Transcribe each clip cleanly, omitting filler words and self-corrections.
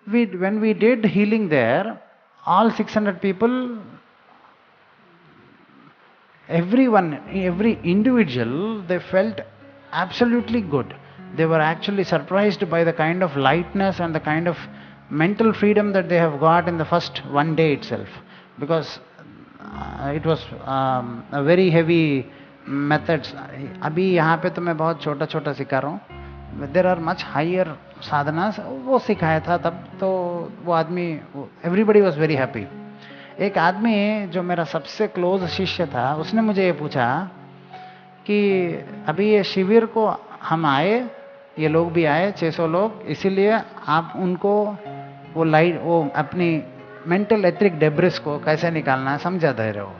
when we did healing there, all 600 people, everyone, every individual, they felt absolutely good. They were actually surprised by the kind of lightness and the kind of mental freedom that they have got in the first one day itself. Because it was a very heavy methods. अभी यहाँ पे तो मैं बहुत छोटा छोटा सिखा रहा हूँ. There are much higher sadhanas. वो सिखाया था तब तो वो आदमी, everybody was very happy. एक आदमी जो मेरा सबसे क्लोज शिष्य था, उसने मुझे ये पूछा कि अभी ये शिविर को हम आए, ये लोग भी आए 600 लोग, इसीलिए आप उनको वो लाइट, वो अपनी मेंटल एथरिक डेब्रिस को कैसे निकालना है समझा दे रहे हो.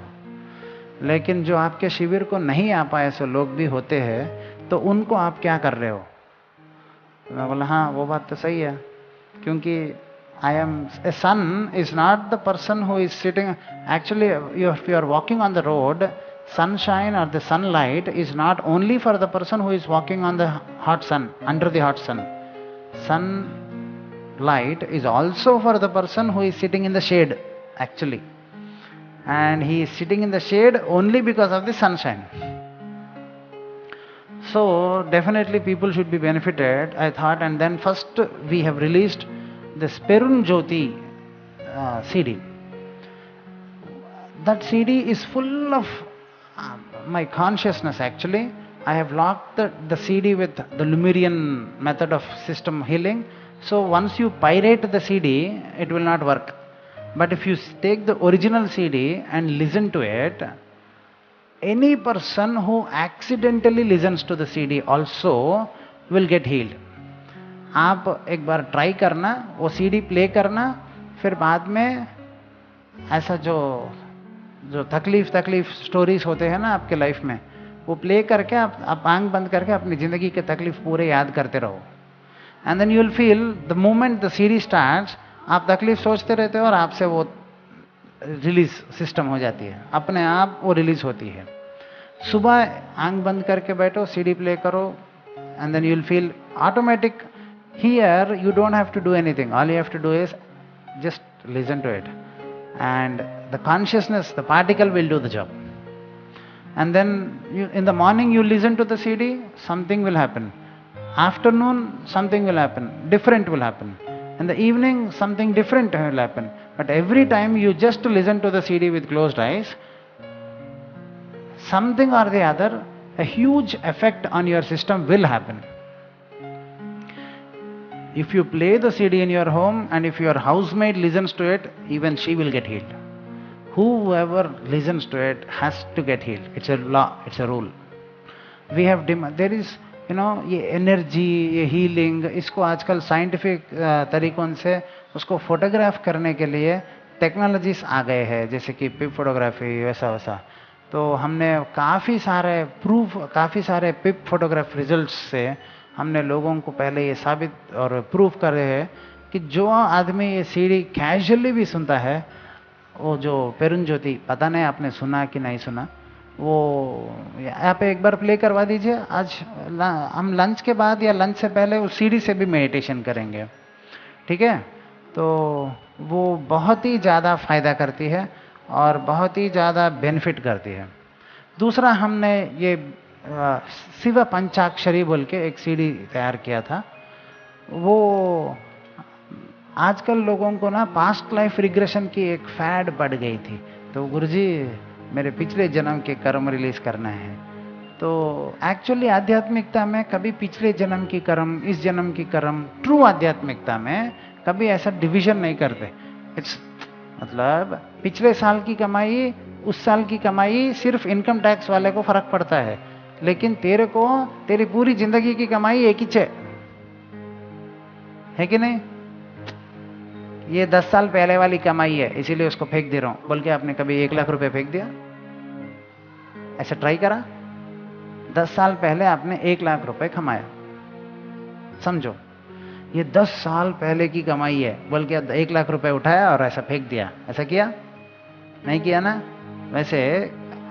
लेकिन जो आपके शिविर को नहीं आ पाए ऐसे लोग भी होते हैं, तो उनको आप क्या कर रहे हो? मैं बोला हाँ वो बात तो सही है, क्योंकि a sun is not the person who is sitting. Actually, if you are walking on the road, sunshine or the sunlight is not only for the person who is walking on the hot sun, under the hot sun. Sunlight is also for the person who is sitting in the shade, actually. And he is sitting in the shade only because of the sunshine. So definitely people should be benefited, I thought. And then first we have released the Perun Jyoti CD. That CD is full of my consciousness actually. I have locked the CD with the Lemurian method of system healing. So once you pirate the CD, it will not work. But if you take the original CD and listen to it, any person who accidentally listens to the CD also will get healed. आप एक बार try करना, वो CD play करना, फिर बाद में ऐसा जो तकलीफ स्टोरीज होते हैं ना आपके लाइफ में, वो प्ले करके आप आंख बंद करके अपनी ज़िंदगी के तकलीफ पूरे याद करते रहो. And then you will feel the moment the CD starts, आप तकलीफ सोचते रहते हो और आपसे वो रिलीज सिस्टम हो जाती है, अपने आप वो रिलीज होती है. सुबह आंख बंद करके बैठो, सीडी प्ले करो, and then you will feel automatic. Here you don't have to do anything. All you have to do is just listen to it, and the consciousness, the particle will do the job. And then in the morning you listen to the CD, something will happen. Afternoon something will happen, different will happen. In the evening something different will happen. But every time you just listen to the CD with closed eyes, something or the other, a huge effect on your system will happen. If you play the CD in your home and if your housemaid listens to it, even she will get healed. Whoever listens to it has to get healed. It's a law, it's a rule. We have there is, ये energy, ये healing, इसको आजकल scientific तरीकों से उसको photograph करने के लिए टेक्नोलॉजीज आ गए हैं, जैसे कि पिप फोटोग्राफी वैसा वैसा. तो हमने काफ़ी सारे पिप फोटोग्राफ रिजल्ट्स से हमने लोगों को पहले ये साबित और प्रूफ कर रहे हैं कि जो आदमी ये सीडी कैजुअली भी सुनता है, वो जो पेरुन ज्योति, पता नहीं आपने सुना कि नहीं सुना, वो आप एक बार प्ले करवा दीजिए. आज हम लंच के बाद या लंच से पहले उस सीडी से भी मेडिटेशन करेंगे, ठीक है? तो वो बहुत ही ज़्यादा फ़ायदा करती है और बहुत ही ज़्यादा बेनिफिट करती है. दूसरा, हमने ये शिव पंचाक्षरी बोल के एक सीडी तैयार किया था. वो आजकल लोगों को ना पास्ट लाइफ रिग्रेशन की एक फैड बढ़ गई थी, तो गुरुजी मेरे पिछले जन्म के कर्म रिलीज करना है. तो एक्चुअली आध्यात्मिकता में कभी पिछले जन्म की कर्म, इस जन्म की कर्म, ट्रू आध्यात्मिकता में कभी ऐसा डिवीजन नहीं करते. इट्स मतलब पिछले साल की कमाई, उस साल की कमाई सिर्फ इनकम टैक्स वाले को फर्क पड़ता है, लेकिन तेरे को तेरी पूरी जिंदगी की कमाई एक ही है कि नहीं? ये 10 साल पहले वाली कमाई है, इसीलिए उसको फेंक दे रहा हूं. बोल के आपने कभी 1 लाख रुपए फेंक दिया? ऐसा ट्राई करा? 10 साल पहले आपने 1 लाख रुपए कमाया, समझो ये 10 साल पहले की कमाई है, बोल के 1 लाख रुपए उठाया और ऐसा फेंक दिया. ऐसा किया? नहीं किया ना? वैसे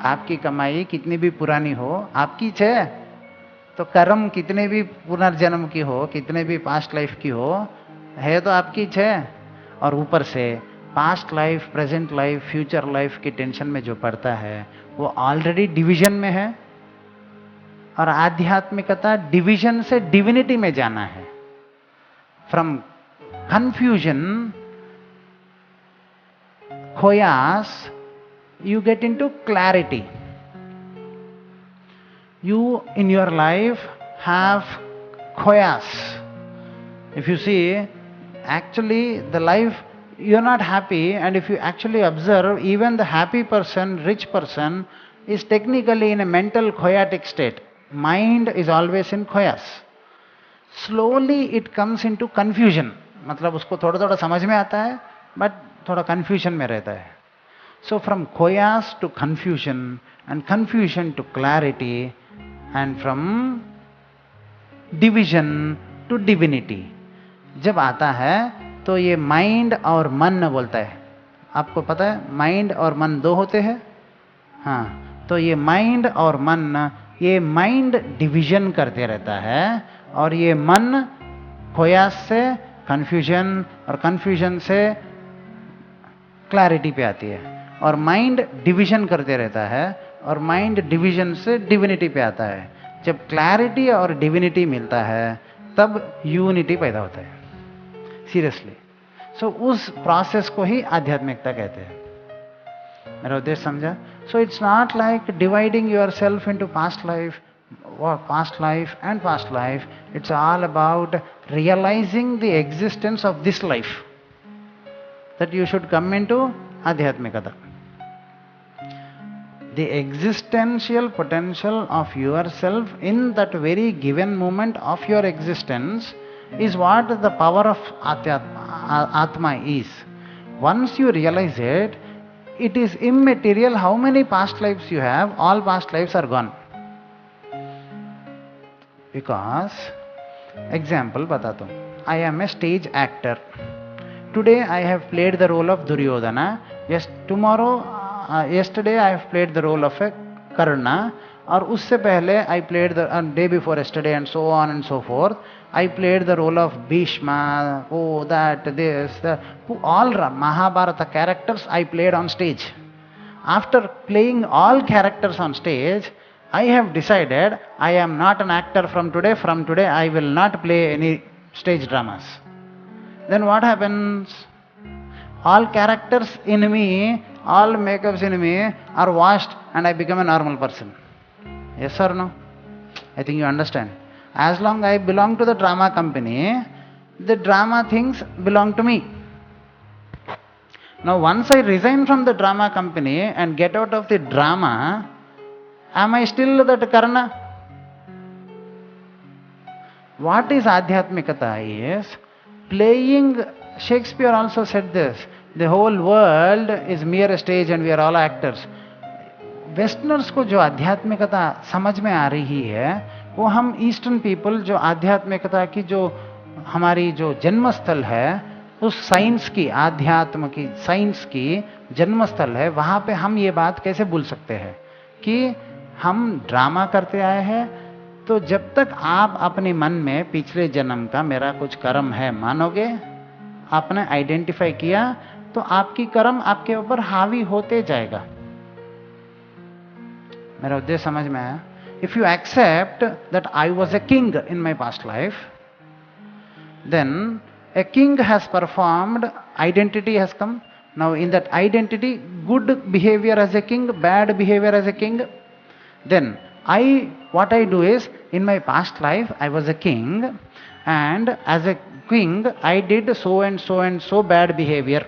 आपकी कमाई कितनी भी पुरानी हो, आपकी है, तो कर्म कितने भी पुनर्जन्म की हो, कितने भी पास्ट लाइफ की हो, है तो आपकी इच्छा है, और ऊपर से past life, present life, future life की टेंशन में जो पड़ता है वो ऑलरेडी डिवीजन में है। और आध्यात्मिकता डिवीजन से डिविनिटी में जाना है। From confusion, chaos, you get into clarity. You in your life have khoyas. If you see, actually the life, you're not happy, and if you actually observe, even the happy person, rich person, is technically in a mental khoyatic state. Mind is always in khoyas. Slowly it comes into confusion. मतलब उसको थोड़ा थोड़ा समझ में आता है, but थोड़ा confusion में रहता है. So from khoyas to confusion, and confusion to clarity, and from division to divinity. जब आता है तो ये माइंड और मन बोलता है। आपको पता है माइंड और मन दो होते हैं? हाँ, तो ये माइंड और मन, ये माइंड डिवीजन करते रहता है, और ये मन खोयास से कंफ्यूजन, और कंफ्यूजन से क्लैरिटी पे आती है। और माइंड डिवीजन करते रहता है, और माइंड डिवीजन से डिविनिटी पे आता है। जब क्लैरिटी और डिविनिटी मिलता है तब यूनिटी पैदा होता है। सीरियसली। सो उस प्रोसेस को ही आध्यात्मिकता कहते हैं। मेरा उद्देश्य समझा? So it's not like dividing your self into past life and past life. It's all about realizing the existence of this life, that you should come into adhyatmikata. The existential potential of yourself in that very given moment of your existence is what the power of Atma is. Once you realize it, it is immaterial how many past lives you have, all past lives are gone. Because, example बताता हूँ, I am a stage actor. Today I have played the role of Duryodhana. Yes, yesterday I have played the role of a Karna. और उससे पहले I played the day before yesterday, and so on and so forth. I played the role of Bhishma, all Mahabharata characters I played on stage. After playing all characters on stage, I have decided I am not an actor from today. From today I will not play any stage dramas. Then what happens? All characters in me, all makeups in me are washed, and I become a normal person. Yes or no? I think you understand. As long as I belong to the drama company, the drama things belong to me. Now once I resign from the drama company and get out of the drama, am I still that Karna? What is Adhyatmikata is playing. Shakespeare also said this, the whole world is mere stage and we are all actors. Westerners को जो आध्यात्मिकता समझ में आ रही है, वो हम eastern people जो आध्यात्मिकता की जो हमारी जो जन्मस्थल है, उस साइंस की, आध्यात्म की साइंस की जन्मस्थल है, वहाँ पे हम ये बात कैसे भूल सकते हैं कि हम ड्रामा करते आए हैं। तो जब तक आप अपने मन में पिछले जन्म का मेरा कुछ कर्म है मानोगे, आपने आइडेंटिफाई किया, तो आपकी कर्म आपके ऊपर हावी होते जाएगा। मेरा उद्देश्य समझ में आया? If you accept that I was a king in my past life, then a king has performed, identity has come. Now in that identity, good behavior as a king, bad behavior as a king. Then what I do is, in my past life I was a king, and as a king I did so and so and so bad behavior.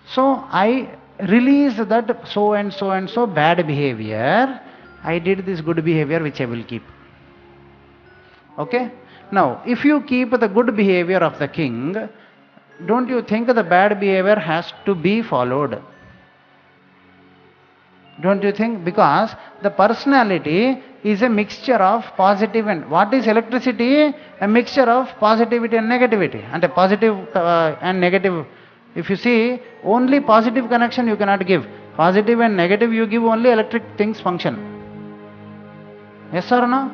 So I release that so and so and so bad behavior. I did this good behavior which I will keep. Okay? Now, if you keep the good behavior of the king, don't you think the bad behavior has to be followed? Don't you think? Because the personality is a mixture of positive and, what is electricity? A mixture of positivity and negativity. And a positive and negative. If you see, only positive connection you cannot give. Positive and negative you give, only electric things function. Yes or no?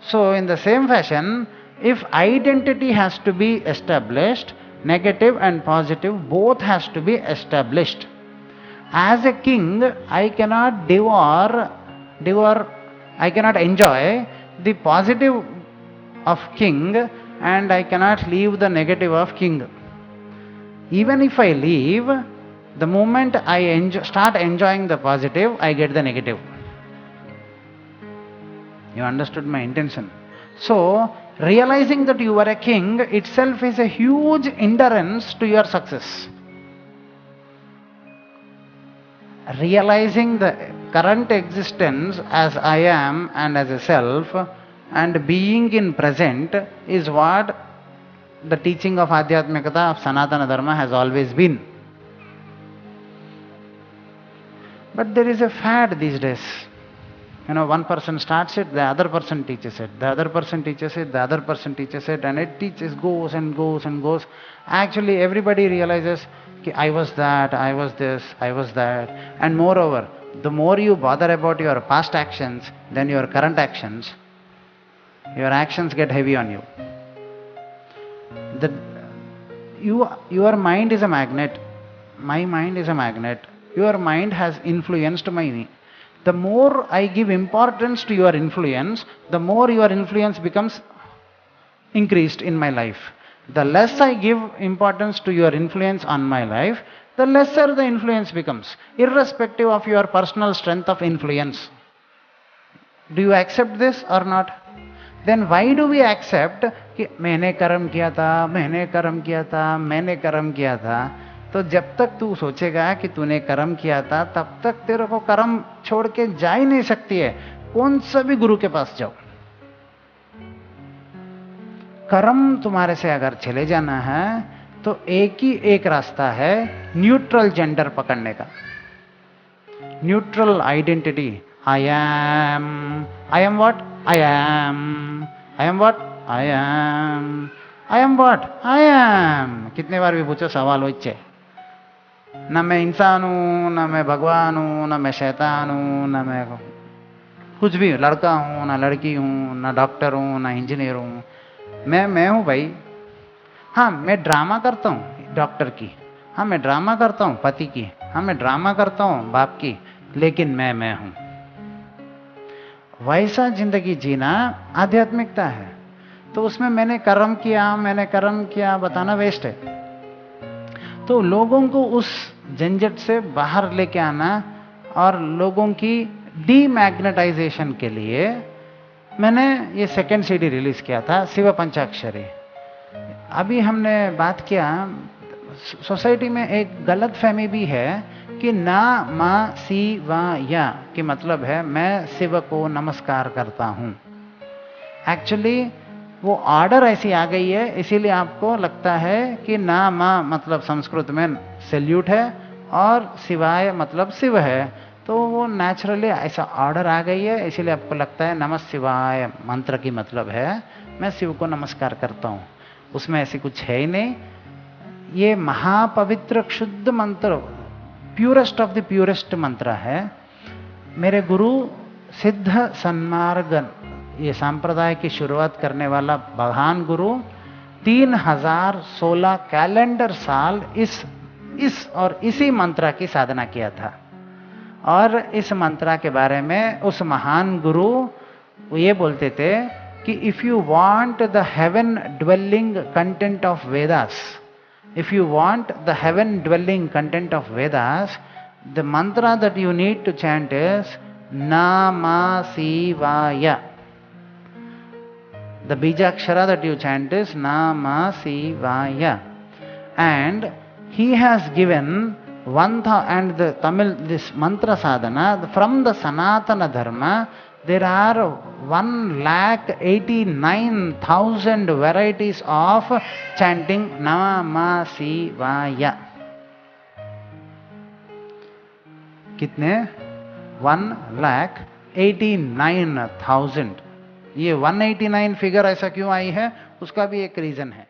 So in the same fashion, If identity has to be established, negative and positive both has to be established. As a king, I cannot I cannot enjoy the positive of king and I cannot leave the negative of king. Even if I leave, the moment I start enjoying the positive, I get the negative. You understood my intention? So, realizing that you are a king itself is a huge hindrance to your success. Realizing the current existence as I am and as a self and being in present is what the teaching of Adhyatmikata of Sanatana Dharma has always been. But there is a fad these days. You know, one person starts it, the other person teaches it, the other person teaches it, the other person teaches it, and it goes and goes and goes. Actually, everybody realizes, I was that, I was this, I was that. And moreover, the more you bother about your past actions than your current actions, your actions get heavy on you. Your mind is a magnet. My mind is a magnet. Your mind has influenced me. The more I give importance to your influence, the more your influence becomes increased in my life. The less I give importance to your influence on my life, the lesser the influence becomes, irrespective of your personal strength of influence. Do you accept this or not? Then why do we accept कि मैंने कर्म किया था, मैंने कर्म किया था, मैंने कर्म किया था? तो जब तक तू सोचेगा कि तूने कर्म किया था, तब तक तेरे को कर्म छोड़ के जा ही नहीं सकती है. कौन सा भी गुरु के पास जाओ, कर्म तुम्हारे से अगर चले जाना है तो एक ही एक रास्ता है, न्यूट्रल जेंडर पकड़ने का, neutral identity. I am what? I am what? I am what? I am. कितने बार भी पूछो सवाल हो इच्छे. ना मैं इंसान हूं, ना मैं भगवान हूं, ना मैं शैतान हूं, ना मैं कुछ भी, लड़का हूं, ना लड़की हूं, ना डॉक्टर हूं, ना इंजीनियर हूं. मैं हूं भाई. हाँ, मैं ड्रामा करता हूं डॉक्टर की, हाँ मैं ड्रामा करता हूं पति की, हाँ मैं ड्रामा करता हूं बाप की, लेकिन मैं हूं. वैसा जिंदगी जीना आध्यात्मिकता है. तो उसमें मैंने कर्म किया बताना वेस्ट है. तो लोगों को उस झंझट से बाहर लेके आना और लोगों की डीमैग्नेटाइजेशन के लिए मैंने ये सेकंड सीडी रिलीज किया था, शिव पंचाक्षरी. अभी हमने बात किया, सोसाइटी में एक गलत फहमी भी है कि ना मा सी वा या कि मतलब है मैं शिव को नमस्कार करता हूं. एक्चुअली वो ऑर्डर ऐसी आ गई है, इसीलिए आपको लगता है कि ना मा मतलब संस्कृत में सैल्यूट है और शिवाय मतलब शिव है. तो वो नेचुरली ऐसा ऑर्डर आ गई है, इसीलिए आपको लगता है नमः शिवाय मंत्र की मतलब है मैं शिव को नमस्कार करता हूं. उसमें ऐसी कुछ है ही नहीं. ये महापवित्र शुद्ध मंत्र, प्यूरेस्ट ऑफ द प्यूरेस्ट मंत्र है. मेरे गुरु सिद्ध सन्मार्ग, ये संप्रदाय की शुरुआत करने वाला महान गुरु 3016 कैलेंडर साल इस और इसी मंत्र की साधना किया था. और इस मंत्र के बारे में उस महान गुरु वो ये बोलते थे कि if you want the haven dwelling content of Vedas, if you want the heaven dwelling content of Vedas, the mantra that you need to chant is Nama Shivaya. The Bijakshara that you chant is Nama Shivaya. And he has given and the Tamil, this mantra sadhana, from the Sanatana Dharma, there are 1,89,000 varieties of chanting Namah Shivaya. कितने? 1,89,000. ये 189 figure ऐसा क्यों आई है, उसका भी एक reason है.